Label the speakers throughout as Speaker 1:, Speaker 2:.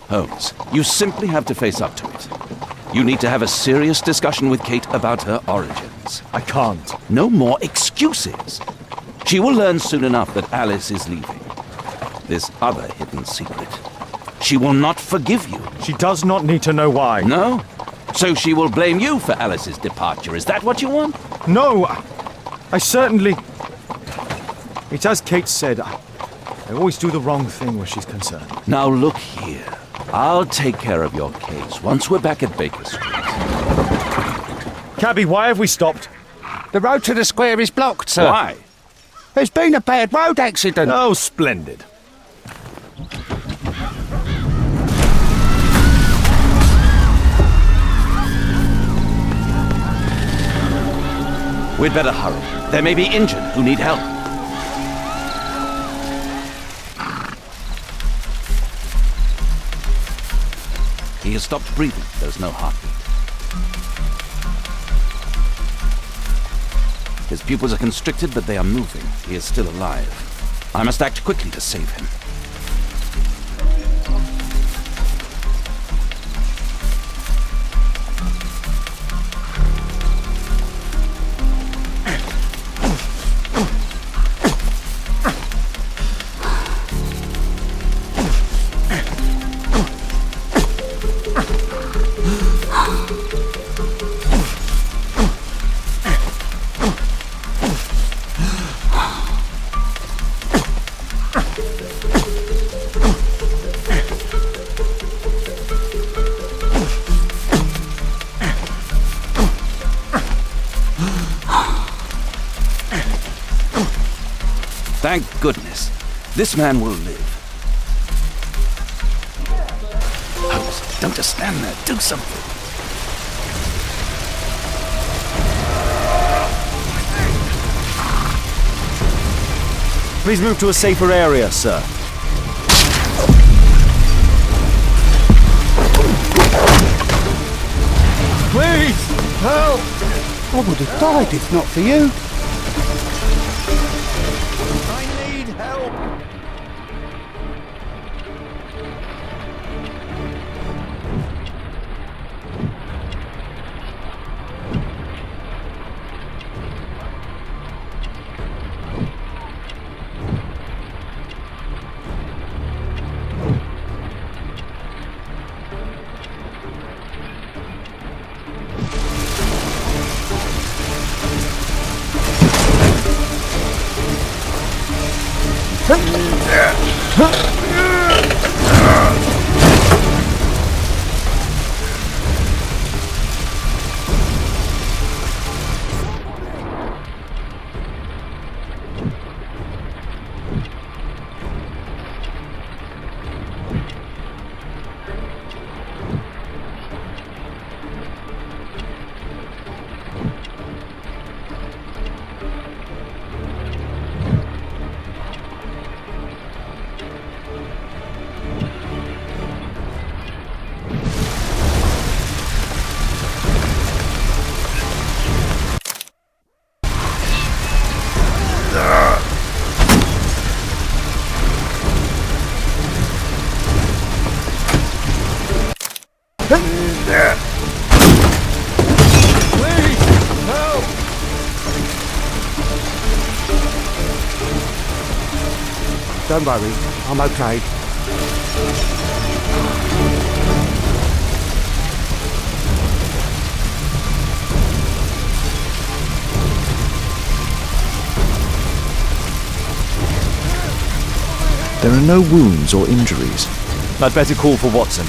Speaker 1: Holmes, you simply have to face up to it. You need to have a serious discussion with Kate about her origins.
Speaker 2: I can't.
Speaker 1: No more excuses. She will learn soon enough that Alice is leaving. This other hidden secret. She will not forgive you.
Speaker 2: She does not need to know why.
Speaker 1: No? So she will blame you for Alice's departure. Is that what you want?
Speaker 2: No! I certainly... It's as Kate said, I always do the wrong thing where she's concerned.
Speaker 1: Now look here. I'll take care of your case once we're back at Baker Street.
Speaker 2: Cabby, why have we stopped?
Speaker 3: The road to the square is blocked, sir.
Speaker 1: Why?
Speaker 3: There's been a bad road accident.
Speaker 2: Oh, splendid.
Speaker 1: We'd better hurry. There may be injured who need help. He has stopped breathing. There's no heartbeat. His pupils are constricted, but they are moving. He is still alive. I must act quickly to save him. Thank goodness. This man will live. Holmes, don't just stand there. Do something.
Speaker 2: Please move to a safer area, sir. Please! Help!
Speaker 3: I would have died if not for you.
Speaker 2: I need help!
Speaker 3: Don't worry, I'm okay.
Speaker 4: There are no wounds or injuries.
Speaker 2: I'd better call for Watson.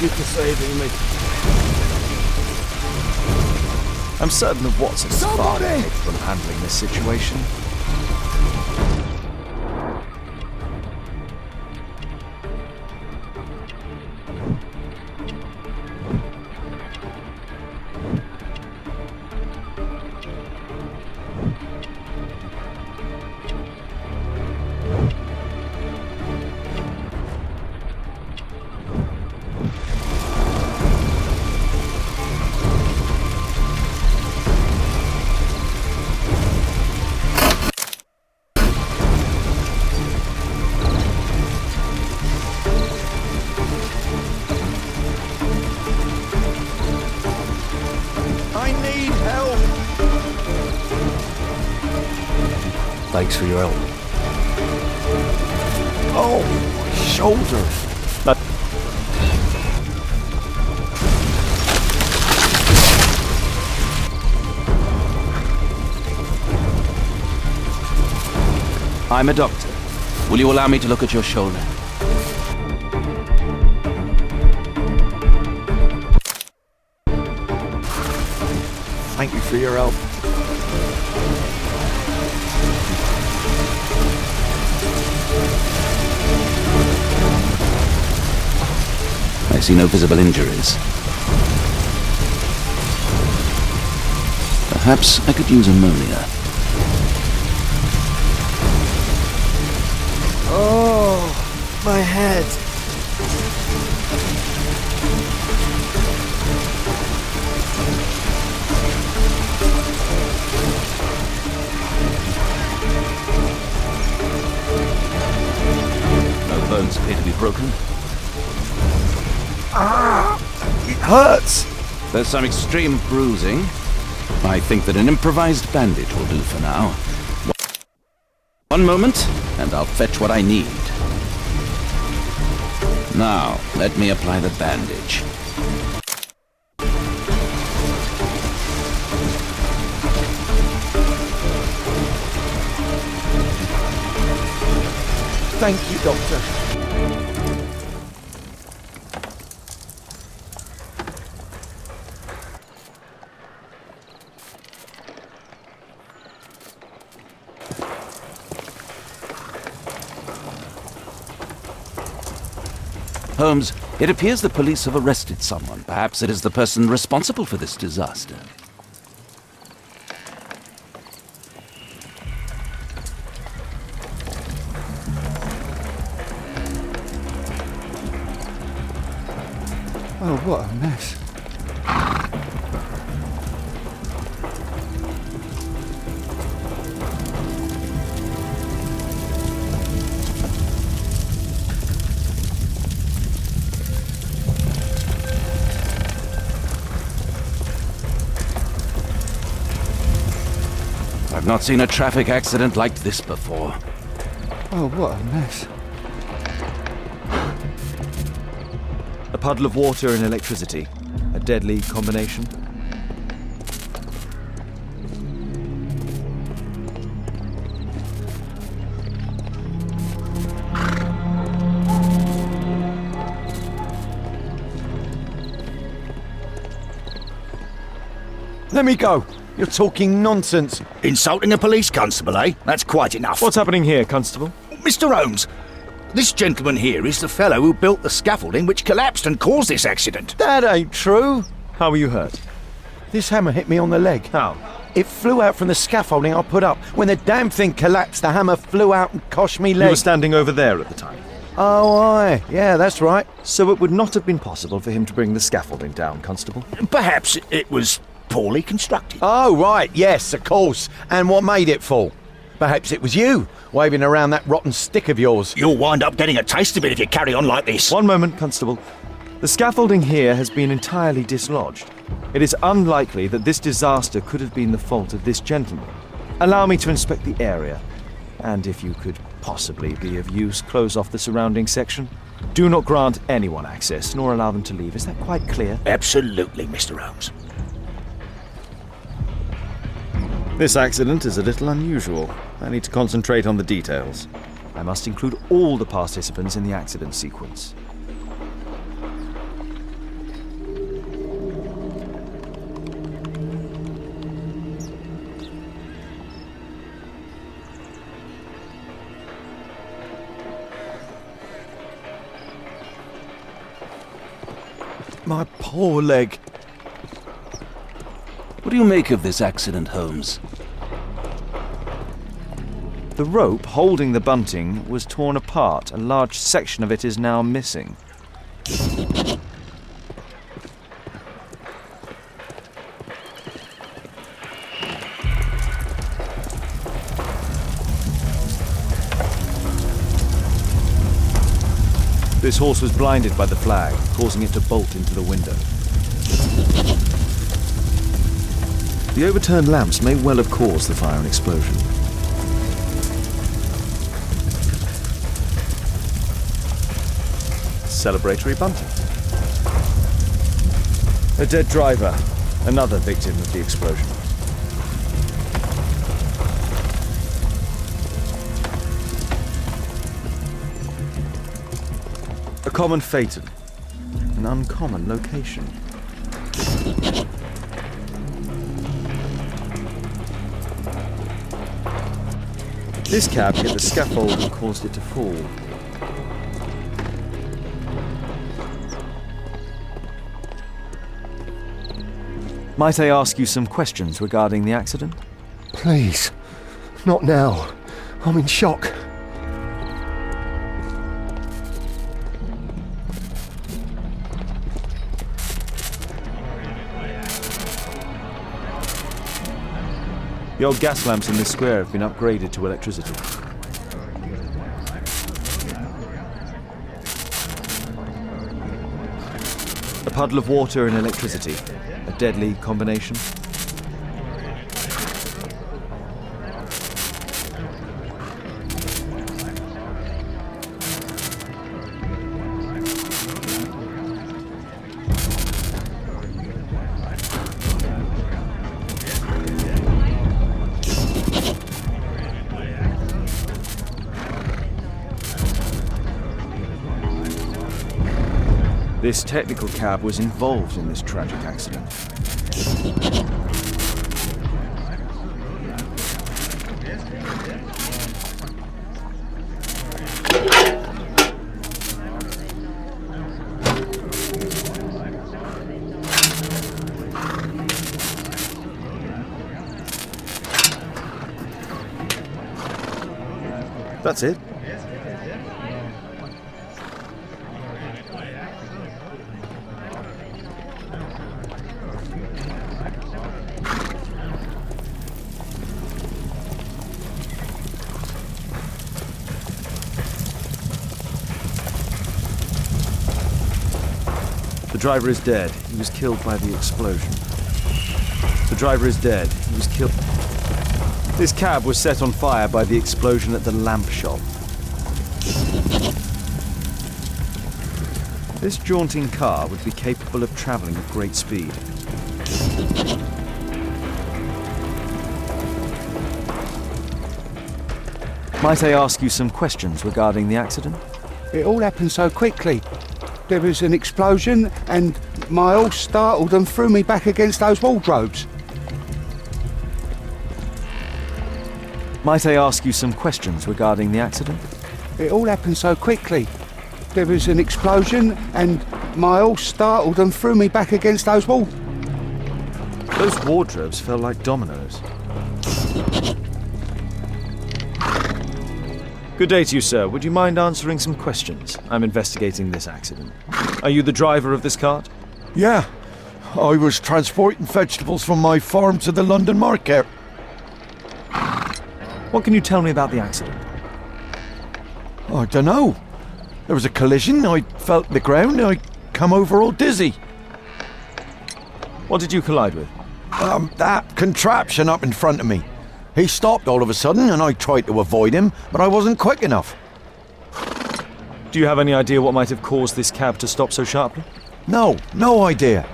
Speaker 2: you for saving me. I'm certain that Watson's far ahead from handling this situation. Thanks for your help. Oh, my shoulder.
Speaker 1: I'm a doctor. Will you allow me to look at your shoulder?
Speaker 2: Thank you for your help.
Speaker 1: I see no visible injuries. Perhaps I could use ammonia.
Speaker 2: Oh, my head.
Speaker 1: No bones appear to be broken.
Speaker 2: It hurts.
Speaker 1: There's some extreme bruising. I think that an improvised bandage will do for now. One moment, and I'll fetch what I need. Now, let me apply the bandage.
Speaker 2: Thank you, Doctor.
Speaker 1: Holmes, it appears the police have arrested someone. Perhaps it is the person responsible for this disaster.
Speaker 3: Oh, what a mess.
Speaker 1: I've not seen a traffic accident like this before.
Speaker 3: Oh, what a mess.
Speaker 2: A puddle of water and electricity. A deadly combination. Let me go. You're talking nonsense.
Speaker 5: Insulting a police constable, eh? That's quite enough.
Speaker 2: What's happening here, Constable?
Speaker 5: Mr. Holmes, this gentleman here is the fellow who built the scaffolding which collapsed and caused this accident.
Speaker 2: That ain't true. How were you hurt?
Speaker 6: This hammer hit me on the leg.
Speaker 2: How?
Speaker 6: It flew out from the scaffolding I put up. When the damn thing collapsed, the hammer flew out and coshed me
Speaker 2: You
Speaker 6: leg.
Speaker 2: were standing over there at the time.
Speaker 6: Oh, aye. Yeah, that's right.
Speaker 2: So it would not have been possible for him to bring the scaffolding down, Constable.
Speaker 5: Perhaps it was poorly constructed.
Speaker 6: Oh, right. Yes, of course. And what made it fall? Perhaps it was you, waving around that rotten stick of yours.
Speaker 5: You'll wind up getting a taste of it if you carry on like this.
Speaker 2: One moment, Constable. The scaffolding here has been entirely dislodged. It is unlikely that this disaster could have been the fault of this gentleman. Allow me to inspect the area. And if you could possibly be of use, close off the surrounding section. Do not grant anyone access, nor allow them to leave. Is that quite clear?
Speaker 5: Absolutely, Mr. Holmes.
Speaker 2: This accident is a little unusual. I need to concentrate on the details. I must include all the participants in the accident sequence.
Speaker 6: My poor leg.
Speaker 1: What do you make of this accident, Holmes?
Speaker 2: The rope holding the bunting was torn apart. A large section of it is now missing. This horse was blinded by the flag, causing it to bolt into the window.
Speaker 4: The overturned lamps may well have caused the fire and explosion.
Speaker 2: Celebratory bunting. A dead driver, another victim of the explosion. A common phaeton, an uncommon location. This cab hit the scaffold and caused it to fall. Might I ask you some questions regarding the accident?
Speaker 3: Please. Not now. I'm in shock.
Speaker 2: The old gas lamps in this square have been upgraded to electricity. A puddle of water and electricity. A deadly combination. This technical cab was involved in this tragic accident. That's it. The driver is dead. He was killed by the explosion. The driver is dead. He was killed. This cab was set on fire by the explosion at the lamp shop. This jaunting car would be capable of traveling at great speed. Might I ask you some questions regarding the accident?
Speaker 7: It all happened so quickly. There was an explosion and my horse startled and threw me back against those wardrobes.
Speaker 2: Might I ask you some questions regarding the accident?
Speaker 7: It all happened so quickly. There was an explosion and my horse startled and threw me back against those wardrobes.
Speaker 2: Those wardrobes fell like dominoes. Good day to you, sir. Would you mind answering some questions? I'm investigating this accident. Are you the driver of this cart?
Speaker 6: Yeah, I was transporting vegetables from my farm to the London market.
Speaker 2: What can you tell me about the accident?
Speaker 6: I don't know. There was a collision, I felt the ground, I come over all dizzy.
Speaker 2: What did you collide with?
Speaker 6: That contraption up in front of me. He stopped all of a sudden and I tried to avoid him, but I wasn't quick enough.
Speaker 2: Do you have any idea what might have caused this cab to stop so sharply?
Speaker 6: No idea.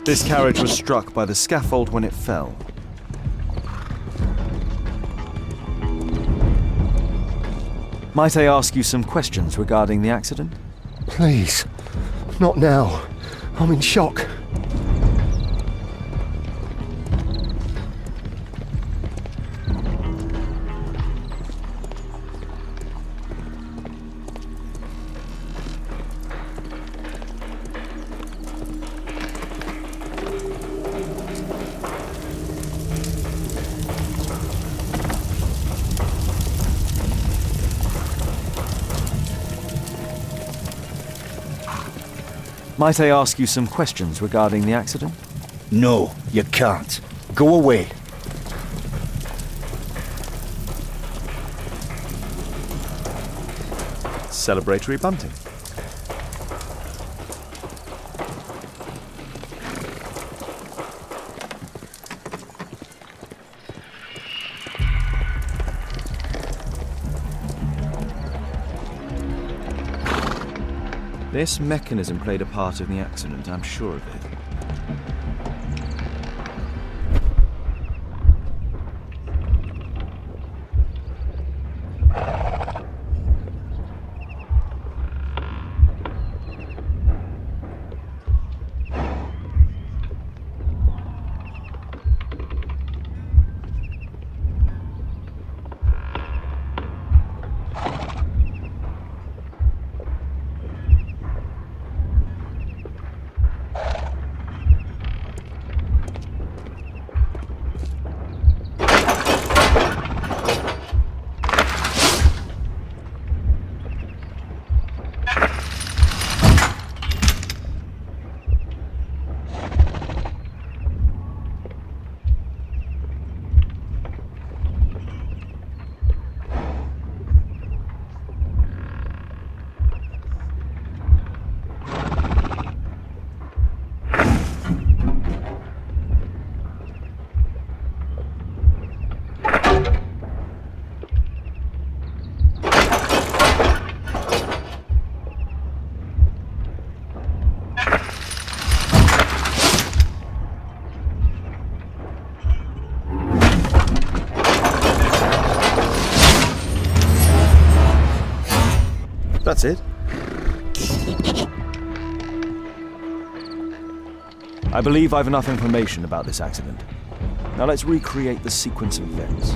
Speaker 2: This carriage was struck by the scaffold when it fell. Might I ask you some questions regarding the accident?
Speaker 3: Please. Not now. I'm in shock.
Speaker 2: Might I ask you some questions regarding the accident?
Speaker 5: No, you can't. Go away.
Speaker 2: Celebratory bunting. This mechanism played a part in the accident, I'm sure of it. That's it. I believe I've enough information about this accident. Now let's recreate the sequence of events.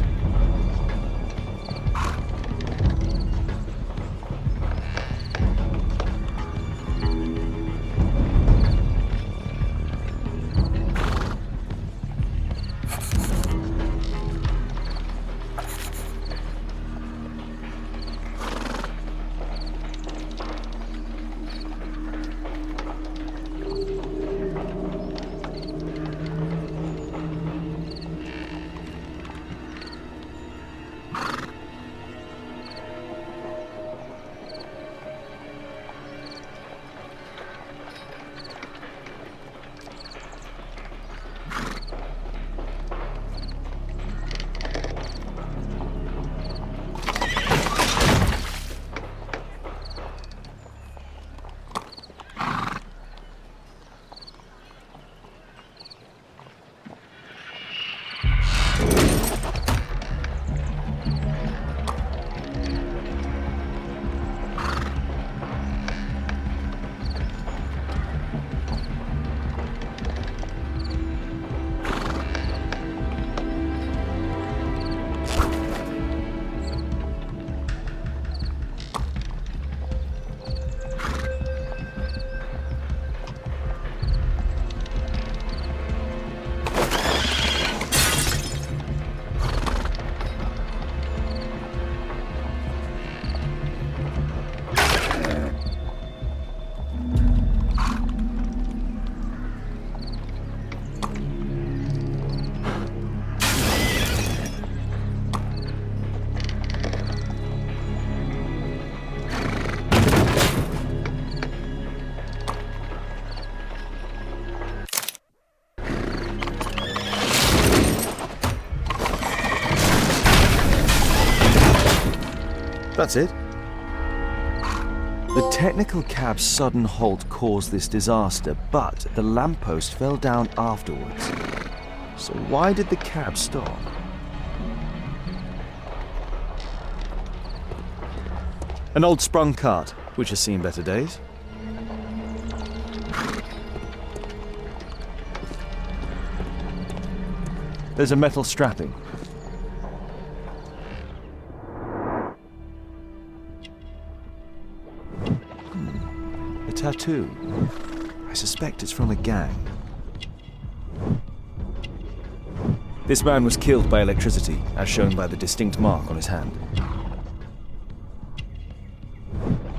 Speaker 2: That's it. The technical cab's sudden halt caused this disaster, but the lamppost fell down afterwards. So why did the cab stop? An old sprung cart, which has seen better days. There's a metal strapping. A tattoo. I suspect it's from a gang. This man was killed by electricity, as shown by the distinct mark on his hand.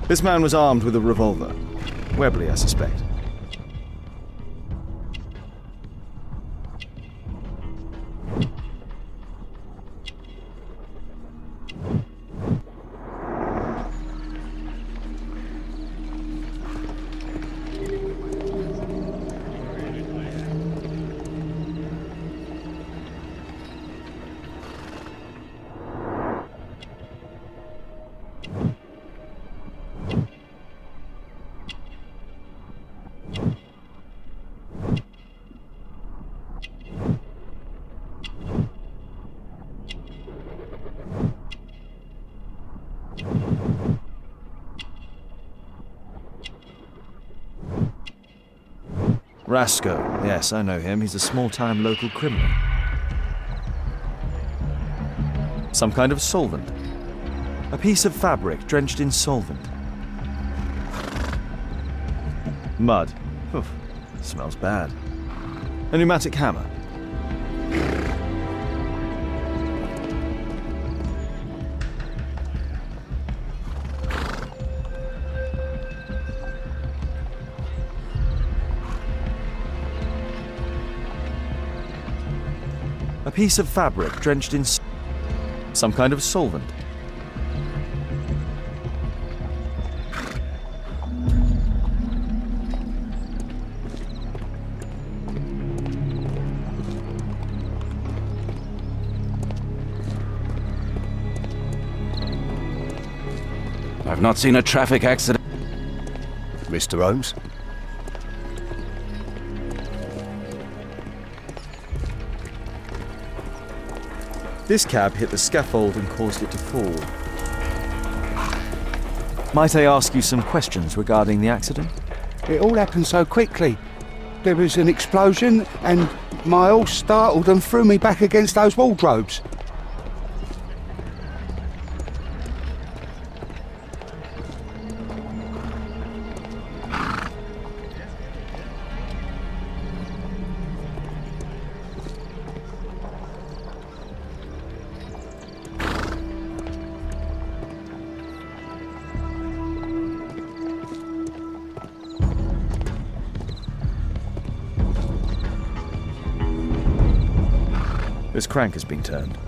Speaker 2: This man was armed with a revolver. Webley, I suspect. Rasco. Yes, I know him. He's a small-time local criminal. Some kind of solvent. A piece of fabric drenched in solvent. Mud. Oof, smells bad. A pneumatic hammer. A piece of fabric drenched in some kind of solvent.
Speaker 1: I've not seen a traffic accident.
Speaker 3: Mr. Holmes?
Speaker 2: This cab hit the scaffold and caused it to fall. Might I ask you some questions regarding the accident?
Speaker 7: It all happened so quickly. There was an explosion and my horse startled and threw me back against those wardrobes.
Speaker 2: This crank has been turned.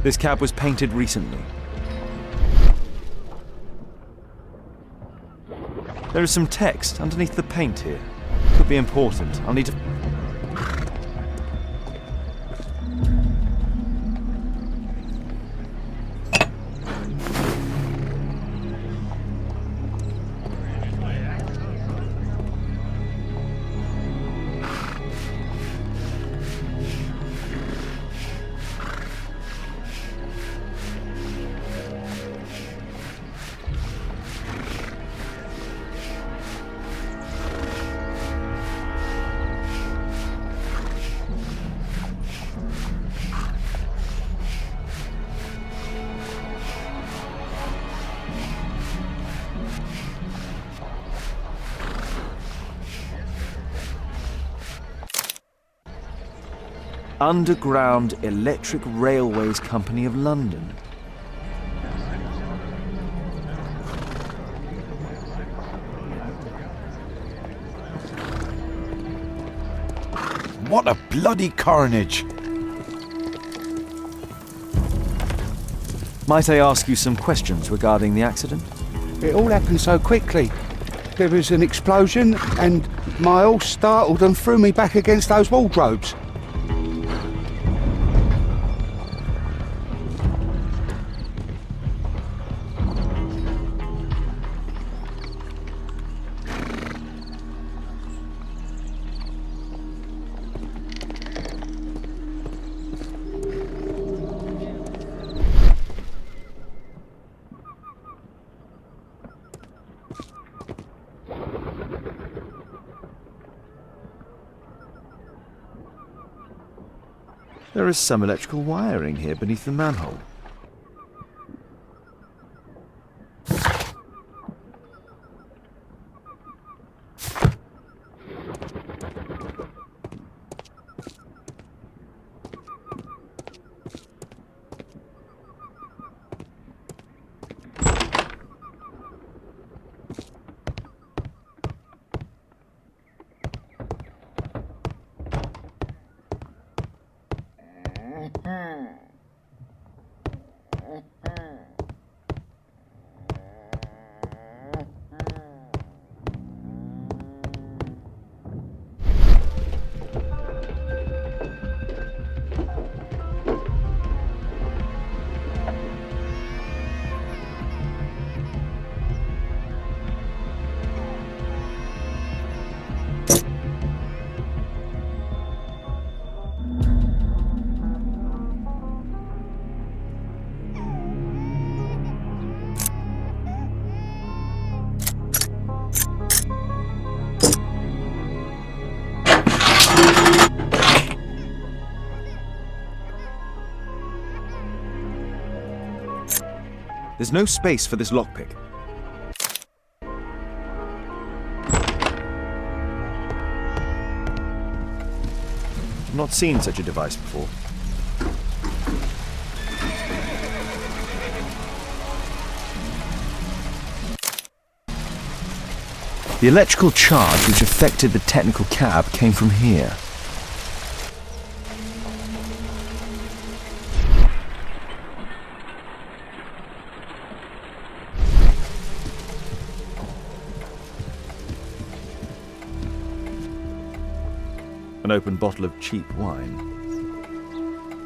Speaker 2: This cab was painted recently. There is some text underneath the paint here. Could be important. I'll need to... Underground Electric Railways Company of London.
Speaker 6: What a bloody carnage!
Speaker 2: Might I ask you some questions regarding the accident?
Speaker 7: It all happened so quickly. There was an explosion and my horse startled and threw me back against those wardrobes.
Speaker 2: There is some electrical wiring here beneath the manhole. There's no space for this lockpick. I've not seen such a device before. The electrical charge which affected the technical cab came from here. An open bottle of cheap wine.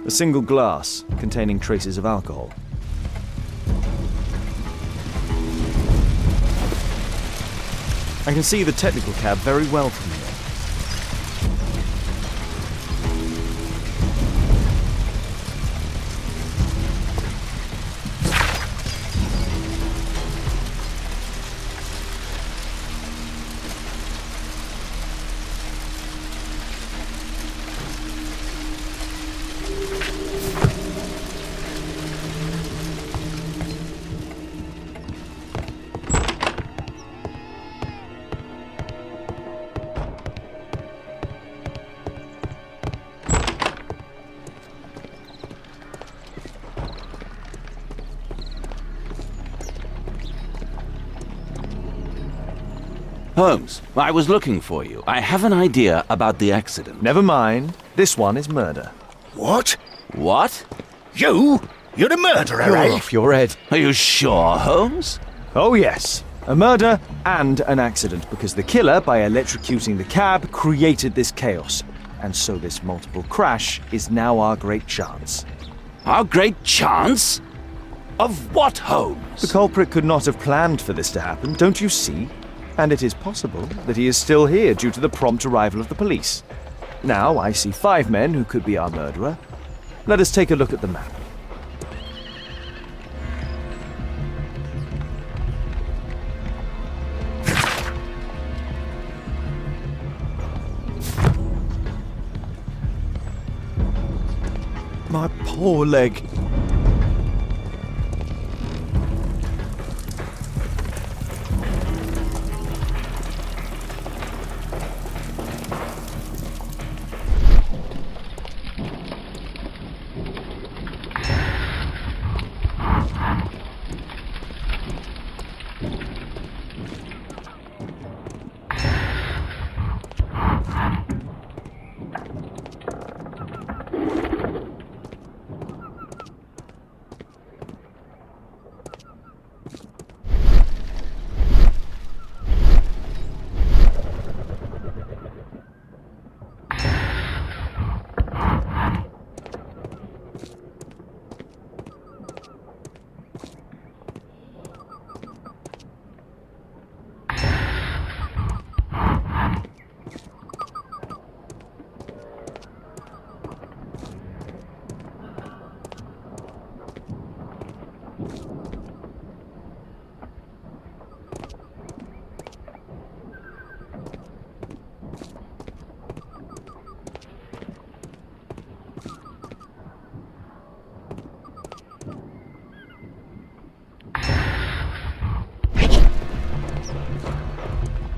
Speaker 2: A single glass containing traces of alcohol. I can see the technical cab very well from here.
Speaker 1: Holmes, I was looking for you. I have an idea about the accident.
Speaker 2: Never mind. This one is murder.
Speaker 5: What?
Speaker 1: What?
Speaker 5: You? You're the murderer,
Speaker 6: You're
Speaker 5: eh?
Speaker 6: off your head.
Speaker 1: Are you sure, Holmes?
Speaker 2: Oh yes, a murder and an accident, because the killer, by electrocuting the cab, created this chaos. And so this multiple crash is now our great chance.
Speaker 1: Our great chance? Of what, Holmes?
Speaker 2: The culprit could not have planned for this to happen, don't you see? And it is possible that he is still here due to the prompt arrival of the police. Now I see 5 men who could be our murderer. Let us take a look at the map. My poor leg.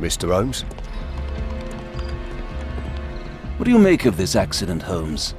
Speaker 3: Mr. Holmes?
Speaker 1: What do you make of this accident, Holmes?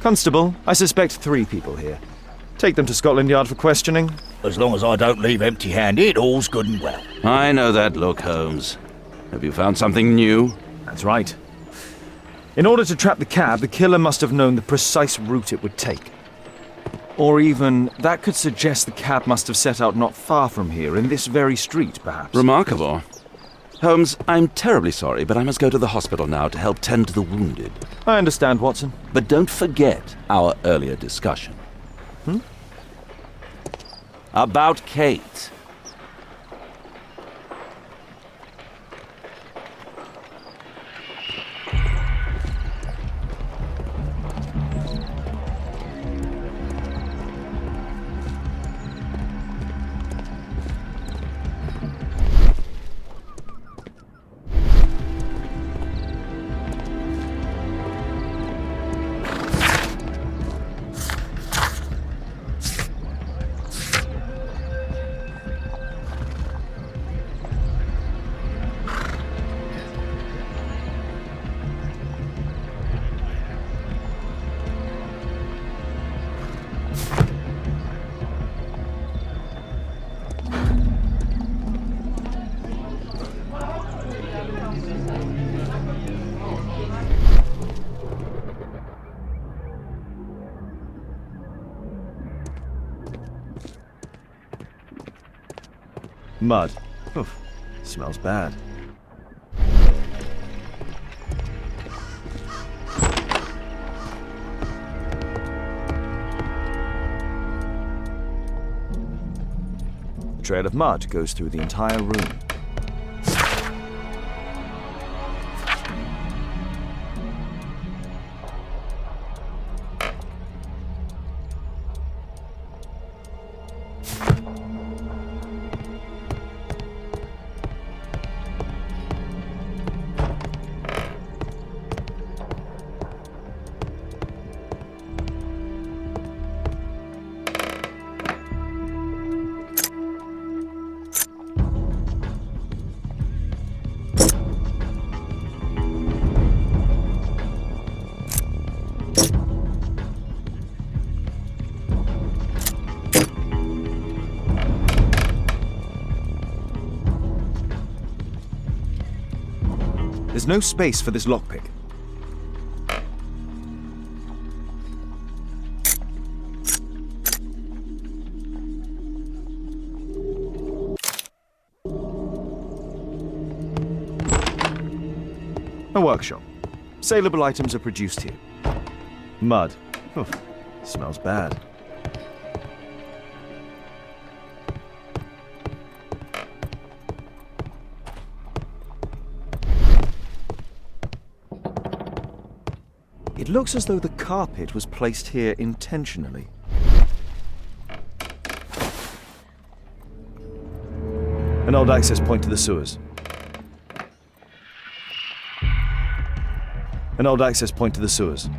Speaker 2: Constable, I suspect 3 people here. Take them to Scotland Yard for questioning.
Speaker 5: As long as I don't leave empty-handed, all's good and well.
Speaker 1: I know that look, Holmes. Have you found something new?
Speaker 2: That's right. In order to trap the cab, the killer must have known the precise route it would take. Or even, that could suggest the cab must have set out not far from here, in this very street, perhaps.
Speaker 1: Remarkable. Holmes, I'm terribly sorry, but I must go to the hospital now to help tend to the wounded.
Speaker 2: I understand, Watson.
Speaker 1: But don't forget our earlier discussion. About Kate.
Speaker 2: Mud. Oof. Smells bad. A trail of mud goes through the entire room. There's no space for this lockpick. A workshop. Saleable items are produced here. Mud. Oof. Smells bad. It looks as though the carpet was placed here intentionally. An old access point to the sewers. An old access point to the sewers.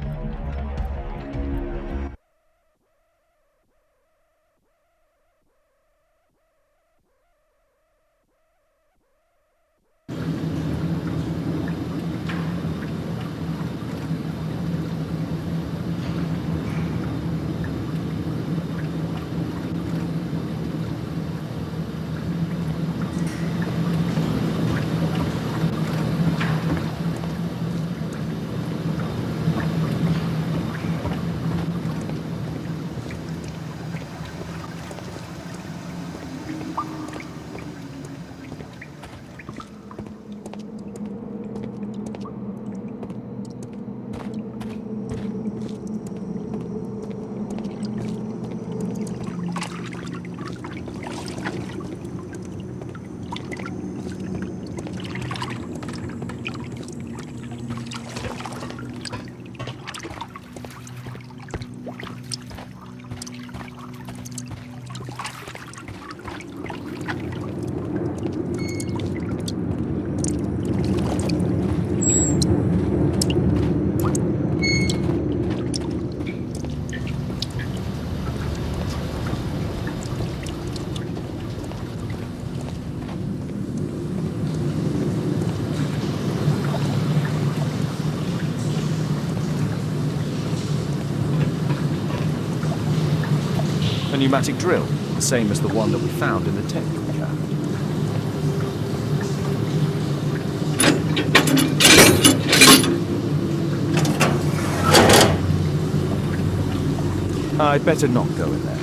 Speaker 2: A pneumatic drill, the same as the one that we found in the technical cabinet. I'd better not go in there.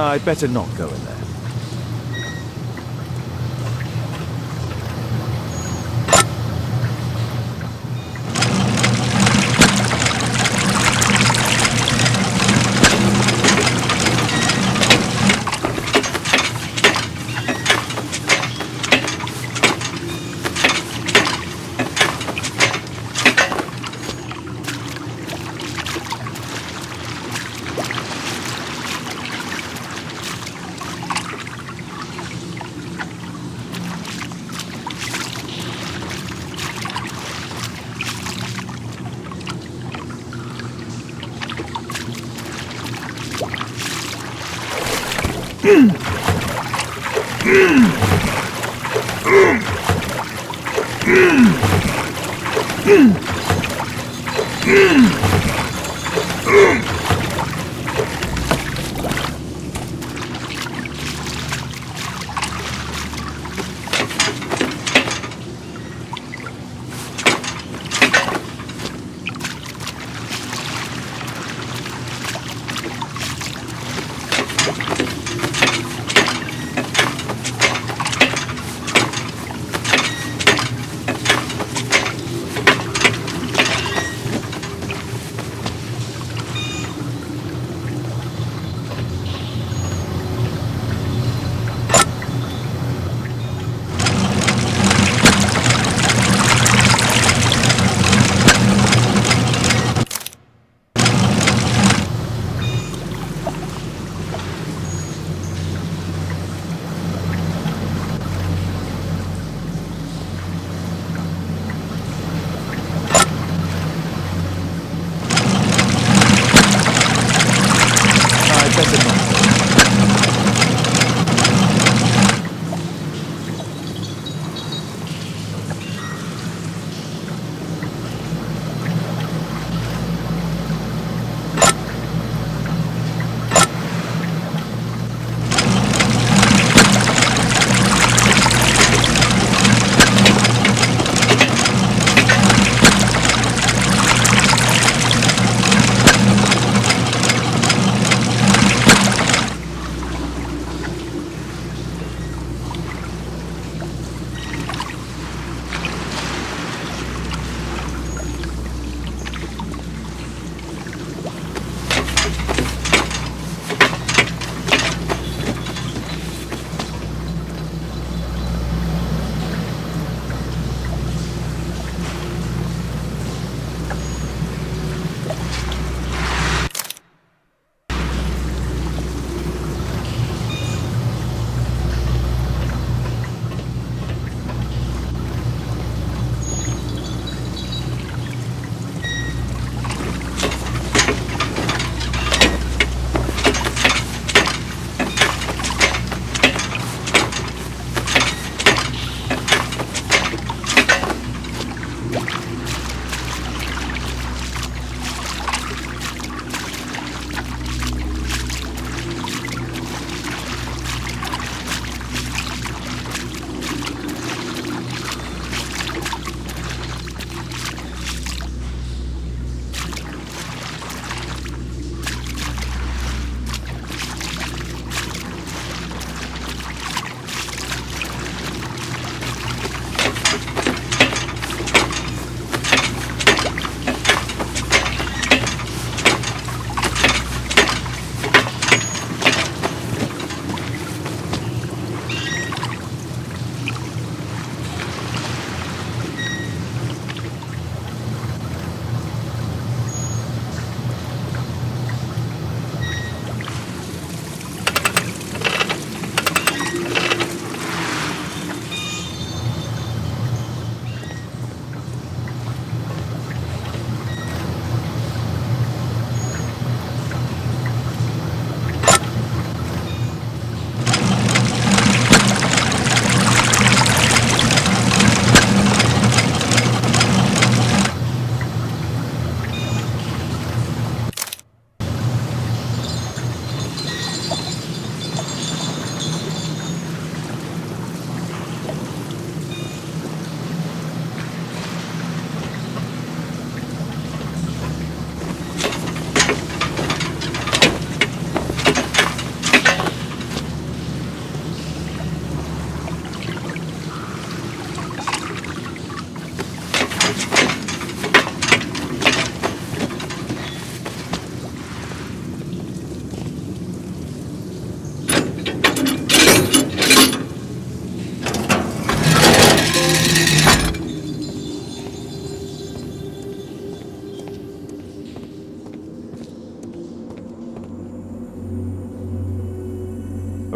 Speaker 2: I'd better not go in there.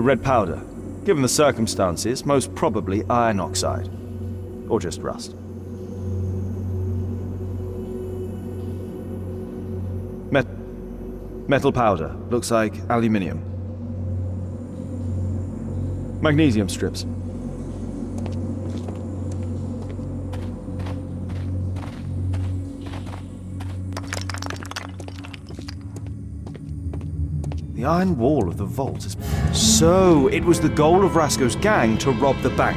Speaker 2: red powder. Given the circumstances, most probably iron oxide. Or just rust. Metal powder. Looks like aluminium. Magnesium strips. The iron wall of the vault is... So, it was the goal of Rasco's gang to rob the bank.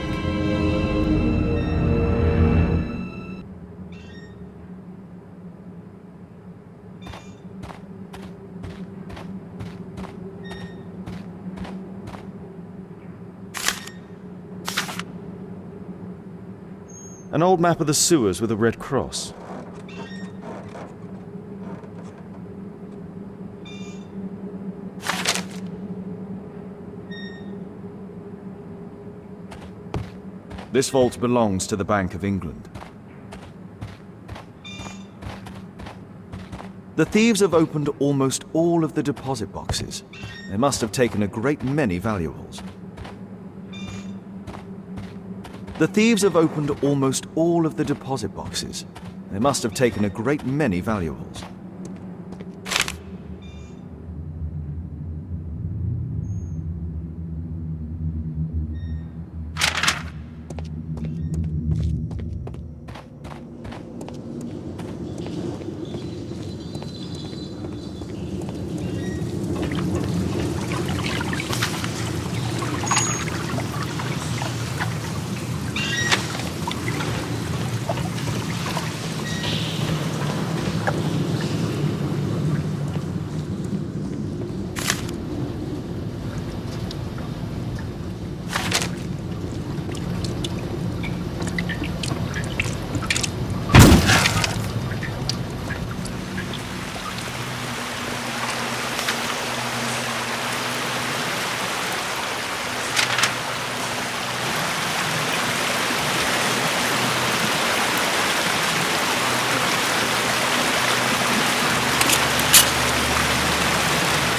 Speaker 2: An old map of the sewers with a red cross. This vault belongs to the Bank of England. The thieves have opened almost all of the deposit boxes. They must have taken a great many valuables. The thieves have opened almost all of the deposit boxes. They must have taken a great many valuables.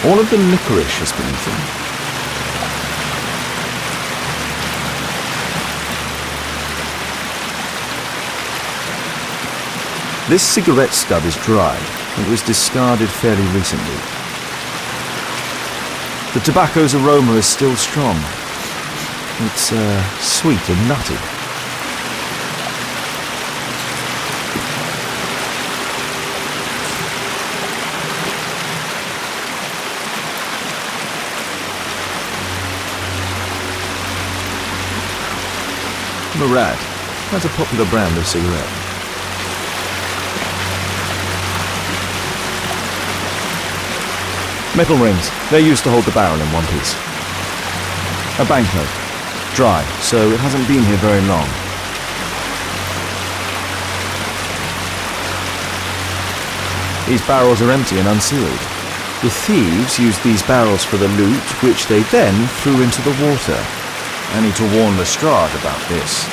Speaker 1: All of the licorice has been eaten. This cigarette stub is dry. It was discarded fairly recently. The tobacco's aroma is still strong. It's sweet and nutty. Murad. That's a popular brand of cigarette. Metal rings. They're used to hold the barrel in one piece. A banknote. Dry, so it hasn't been here very long. These barrels are empty and unsealed. The thieves used these barrels for the loot, which they then threw into the water. I need to warn Lestrade about this.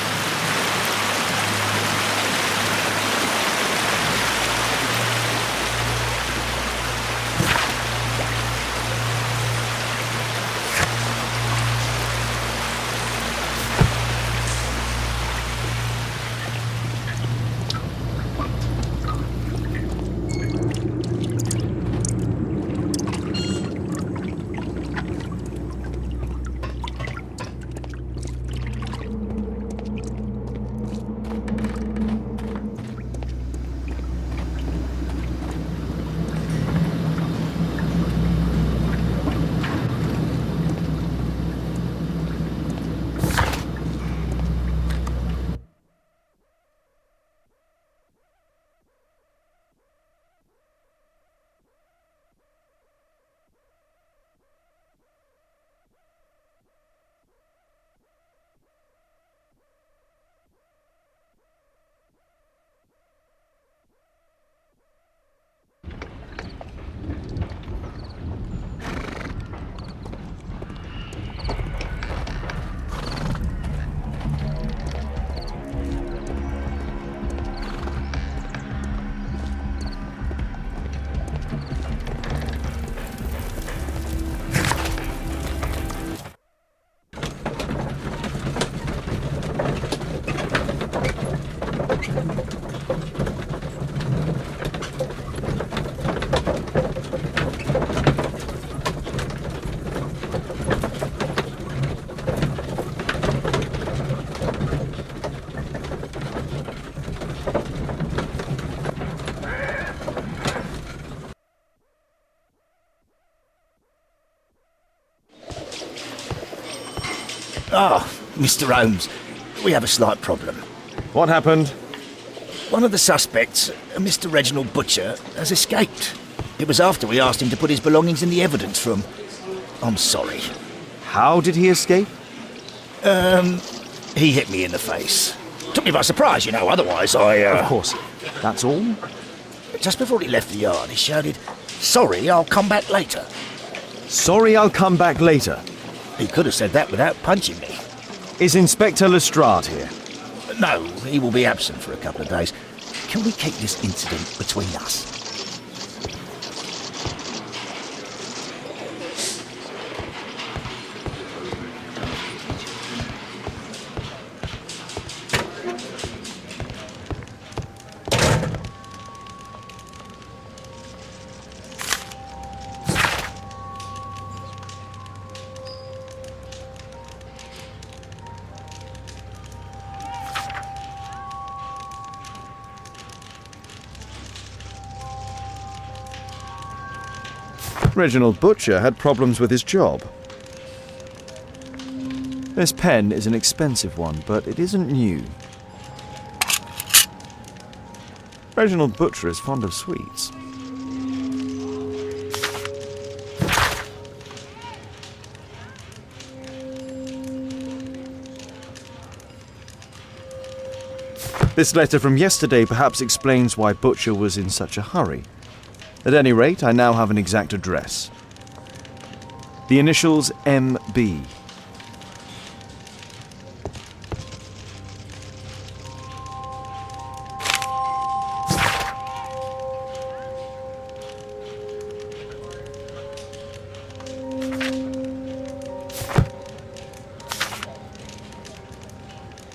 Speaker 5: Mr. Holmes, we have a slight problem.
Speaker 2: What happened?
Speaker 5: One of the suspects, Mr. Reginald Butcher, has escaped. It was after we asked him to put his belongings in the evidence room. I'm sorry.
Speaker 2: How did he escape?
Speaker 5: He hit me in the face. Took me by surprise, you know, otherwise I...
Speaker 2: Of course. That's all?
Speaker 5: Just before he left the yard, he shouted, "Sorry, I'll come back later."
Speaker 2: Sorry, I'll come back later.
Speaker 5: He could have said that without punching me.
Speaker 2: Is Inspector Lestrade here?
Speaker 5: No, he will be absent for a couple of days. Can we keep this incident between us?
Speaker 2: Reginald Butcher had problems with his job. This pen is an expensive one, but it isn't new. Reginald Butcher is fond of sweets. This letter from yesterday perhaps explains why Butcher was in such a hurry. At any rate, I now have an exact address. The initials MB.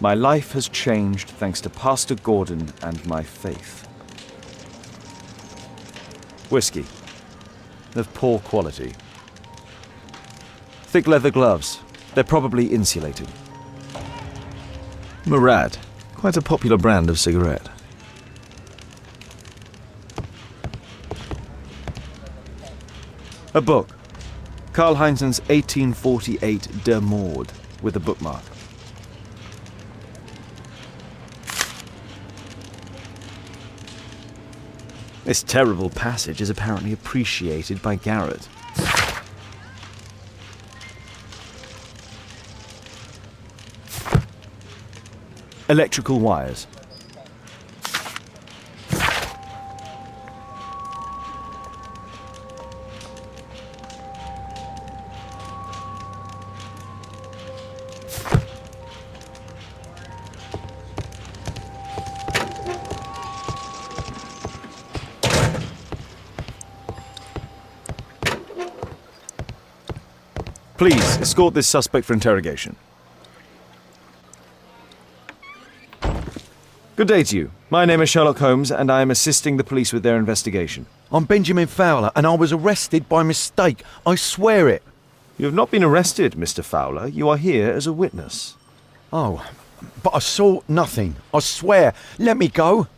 Speaker 2: My life has changed thanks to Pastor Gordon and my faith. Whiskey. Of poor quality. Thick leather gloves. They're probably insulated. Murad. Quite a popular brand of cigarette. A book. Karl Heinzen's 1848 Der Mord, with a bookmark. This terrible passage is apparently appreciated by Garrett. Electrical wires. Please, escort this suspect for interrogation. Good day to you. My name is Sherlock Holmes, and I am assisting the police with their investigation.
Speaker 6: I'm Benjamin Fowler, and I was arrested by mistake. I swear it.
Speaker 2: You have not been arrested, Mr. Fowler. You are here as a witness.
Speaker 6: Oh, but I saw nothing. I swear. Let me go.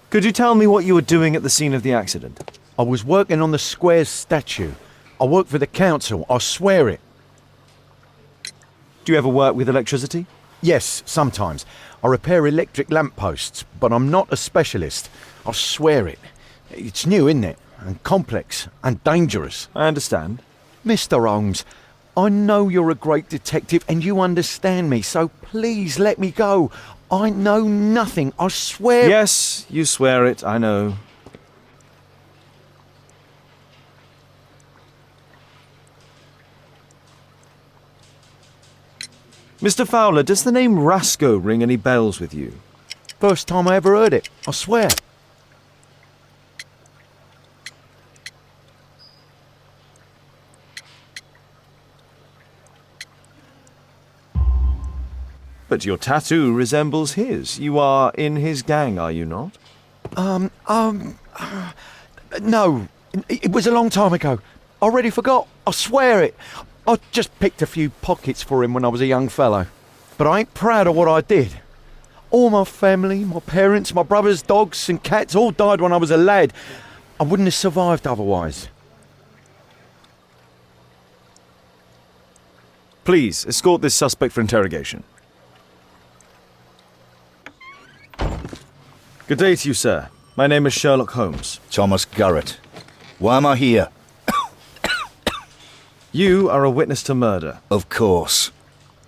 Speaker 2: Could you tell me what you were doing at the scene of the accident?
Speaker 6: I was working on the square's statue. I work for the council. I swear it.
Speaker 2: Do you ever work with electricity?
Speaker 6: Yes, sometimes. I repair electric lampposts, but I'm not a specialist. I swear it. It's new, isn't it? And complex and dangerous.
Speaker 2: I understand.
Speaker 6: Mr. Holmes, I know you're a great detective and you understand me, so please let me go. I know nothing, I swear.
Speaker 2: Yes, you swear it, I know. Mr. Fowler, does the name Rasco ring any bells with you?
Speaker 6: First time I ever heard it, I swear.
Speaker 2: But your tattoo resembles his. You are in his gang, are you not?
Speaker 6: No, it was a long time ago. I already forgot, I swear it. I just picked a few pockets for him when I was a young fellow. But I ain't proud of what I did. All my family, my parents, my brothers, dogs and cats all died when I was a lad. I wouldn't have survived otherwise.
Speaker 2: Please, escort this suspect for interrogation. Good day to you, sir. My name is Sherlock Holmes.
Speaker 5: Thomas Garrett. Why am I here?
Speaker 2: You are a witness to murder.
Speaker 5: Of course.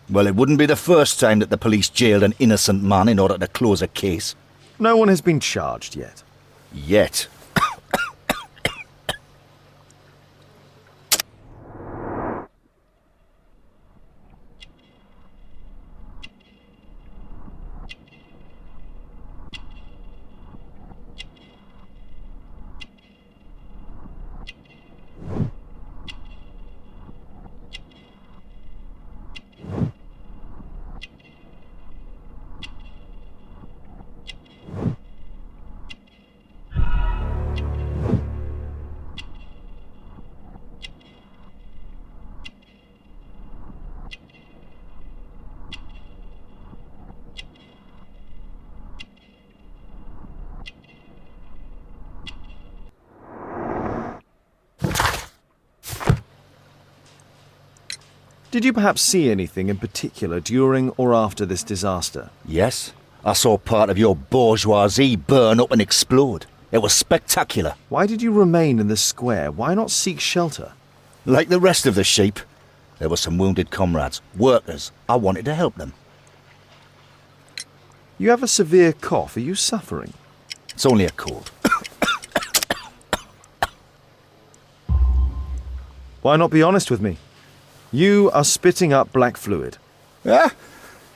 Speaker 5: Well, it wouldn't be the first time that the police jailed an innocent man in order to close a case.
Speaker 2: No one has been charged yet.
Speaker 5: Yet.
Speaker 2: Did you perhaps see anything in particular during or after this disaster?
Speaker 5: Yes, I saw part of your bourgeoisie burn up and explode. It was spectacular.
Speaker 2: Why did you remain in the square? Why not seek shelter?
Speaker 5: Like the rest of the sheep, there were some wounded comrades, workers. I wanted to help them.
Speaker 2: You have a severe cough. Are you suffering?
Speaker 5: It's only a cold.
Speaker 2: Why not be honest with me? You are spitting up black fluid.
Speaker 5: Ah,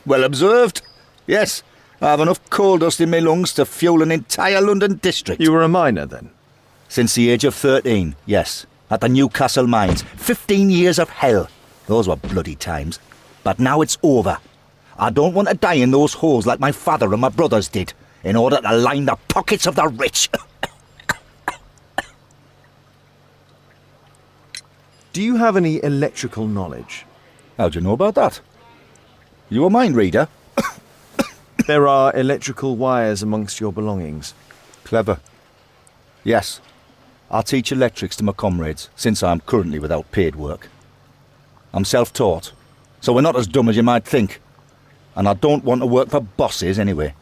Speaker 5: well observed. Yes, I have enough coal dust in my lungs to fuel an entire London district.
Speaker 2: You were a miner then?
Speaker 5: Since the age of 13, yes. At the Newcastle mines. 15 years of hell. Those were bloody times. But now it's over. I don't want to die in those holes like my father and my brothers did, in order to line the pockets of the rich.
Speaker 2: Do you have any electrical knowledge?
Speaker 5: How do you know about that? You a mind reader?
Speaker 2: There are electrical wires amongst your belongings.
Speaker 5: Clever. Yes. I teach electrics to my comrades, since I'm currently without paid work. I'm self-taught, so we're not as dumb as you might think. And I don't want to work for bosses anyway.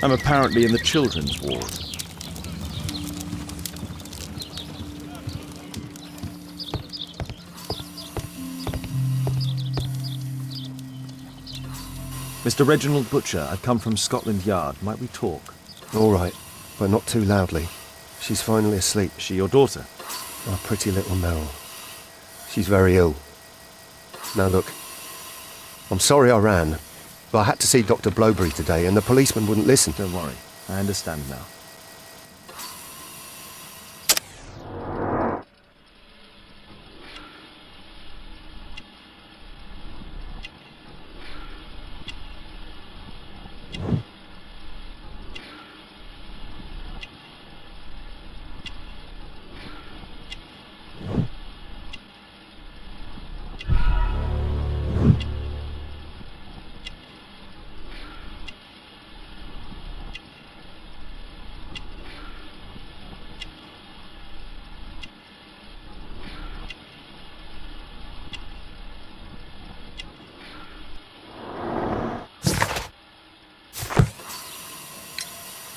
Speaker 2: I'm apparently in the children's ward. Mr. Reginald Butcher, I've come from Scotland Yard. Might we talk?
Speaker 3: All right, but not too loudly. She's finally asleep.
Speaker 2: Is she your daughter?
Speaker 3: Our pretty little Meryl. She's very ill. Now look, I'm sorry I ran, but I had to see Dr. Blowberry today and the policeman wouldn't listen.
Speaker 2: Don't worry, I understand now.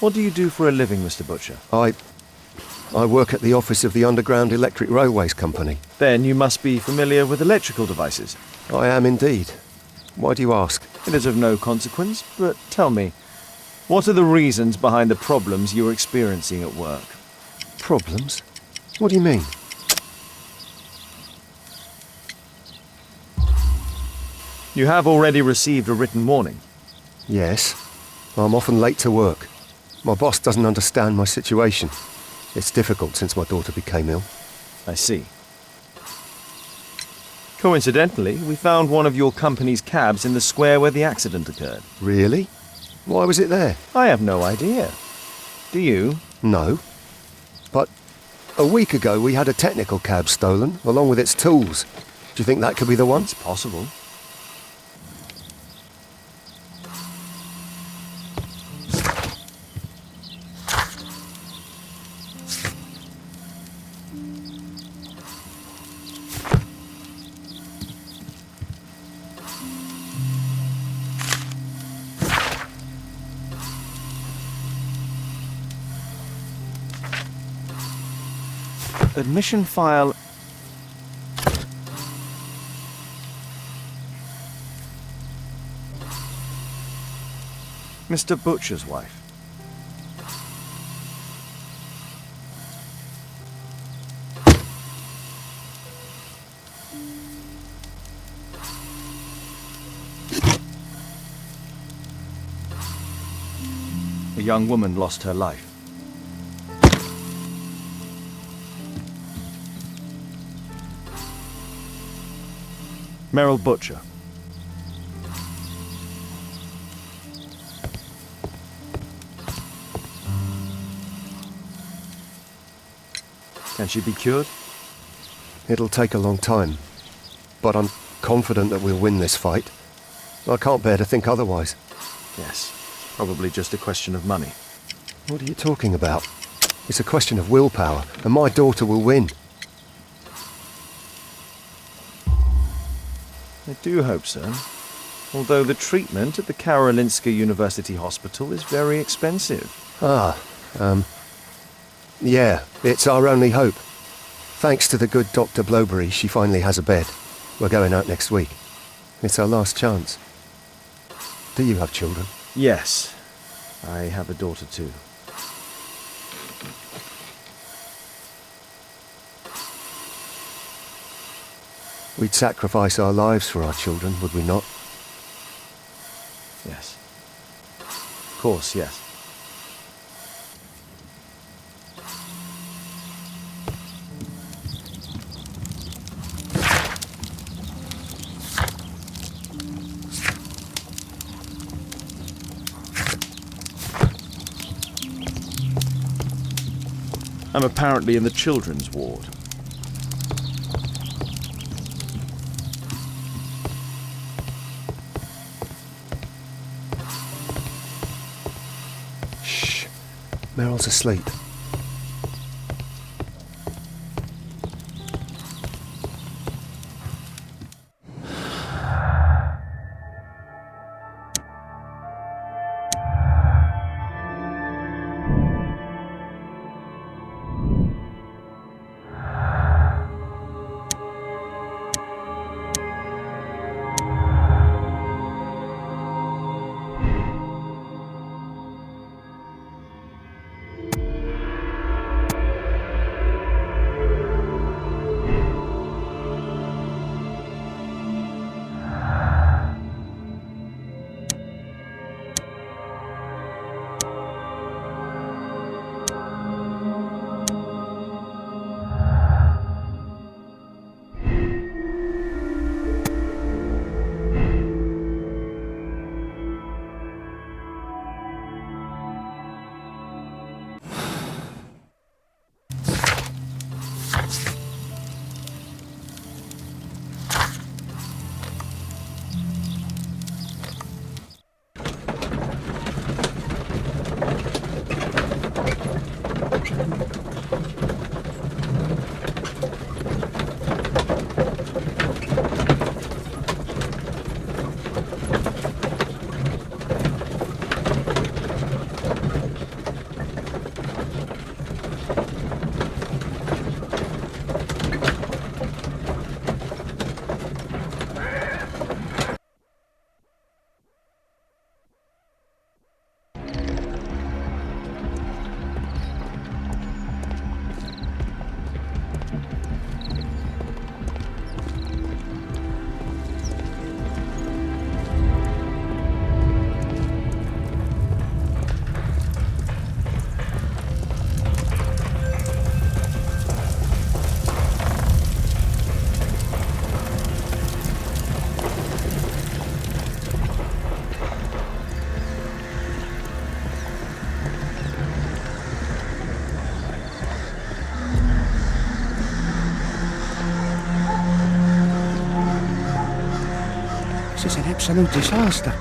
Speaker 2: What do you do for a living, Mr. Butcher?
Speaker 3: I work at the office of the Underground Electric Railways Company.
Speaker 2: Then you must be familiar with electrical devices.
Speaker 3: I am indeed. Why do you ask?
Speaker 2: It is of no consequence, but tell me, what are the reasons behind the problems you're experiencing at work?
Speaker 3: Problems? What do you mean?
Speaker 2: You have already received a written warning.
Speaker 3: Yes. I'm often late to work. My boss doesn't understand my situation. It's difficult since my daughter became ill.
Speaker 2: I see. Coincidentally, we found one of your company's cabs in the square where the accident occurred.
Speaker 3: Really? Why was it there?
Speaker 2: I have no idea. Do you?
Speaker 3: No. But a week ago we had a technical cab stolen, along with its tools. Do you think that could be the one?
Speaker 2: It's possible. Admission file. Mr. Butcher's wife. A young woman lost her life. Meryl Butcher. Can she be cured?
Speaker 3: It'll take a long time, but I'm confident that we'll win this fight. I can't bear to think otherwise.
Speaker 2: Yes, probably just a question of money.
Speaker 3: What are you talking about? It's a question of willpower, and my daughter will win.
Speaker 2: I do hope so. Although the treatment at the Karolinska University Hospital is very expensive.
Speaker 3: Yeah, it's our only hope. Thanks to the good Dr. Blowberry, she finally has a bed. We're going out next week. It's our last chance. Do you have children?
Speaker 2: Yes, I have a daughter too.
Speaker 3: We'd sacrifice our lives for our children, would we not?
Speaker 2: Yes. Of course, yes. I'm apparently in the children's ward.
Speaker 3: Shh. Meryl's asleep.
Speaker 7: absolute disaster.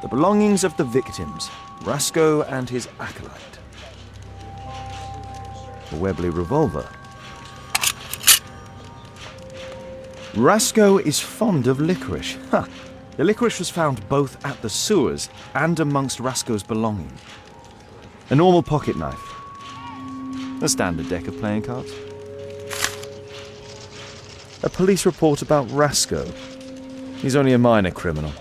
Speaker 2: The belongings of the victims, Rasco and his acolyte. A Webley revolver. Rasco is fond of licorice. Ha! The licorice was found both at the sewers and amongst Rasco's belongings. A normal pocket knife. A standard deck of playing cards. A police report about Rasco. He's only a minor criminal.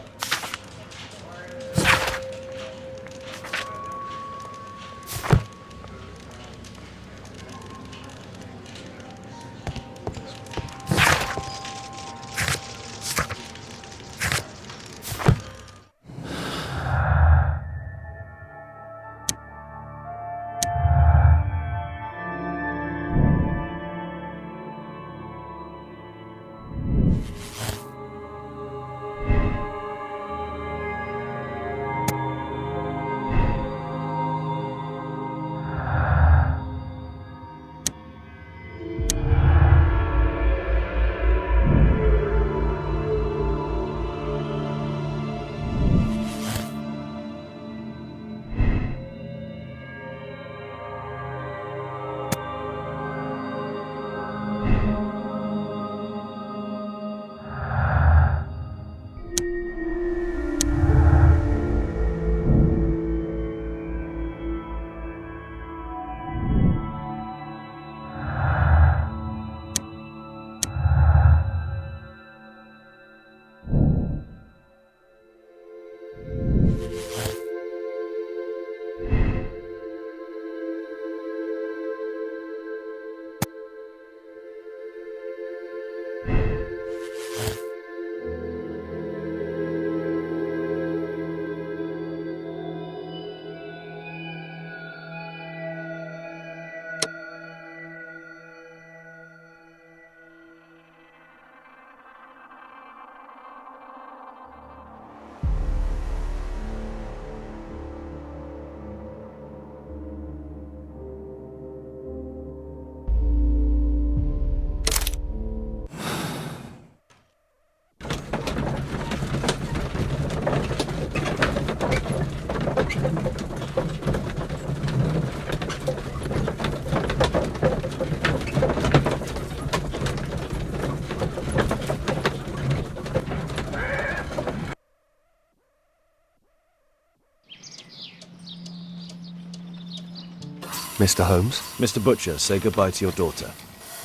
Speaker 3: Mr. Holmes?
Speaker 2: Mr. Butcher, say goodbye to your daughter.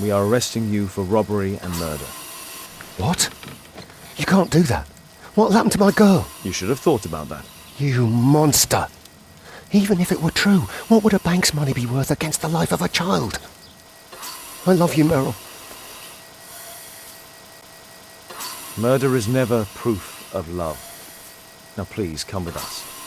Speaker 2: We are arresting you for robbery and murder.
Speaker 3: What? You can't do that. What'll happen to my girl?
Speaker 2: You should have thought about that.
Speaker 3: You monster! Even if it were true, what would a bank's money be worth against the life of a child? I love you, Merrill.
Speaker 2: Murder is never proof of love. Now please, come with us.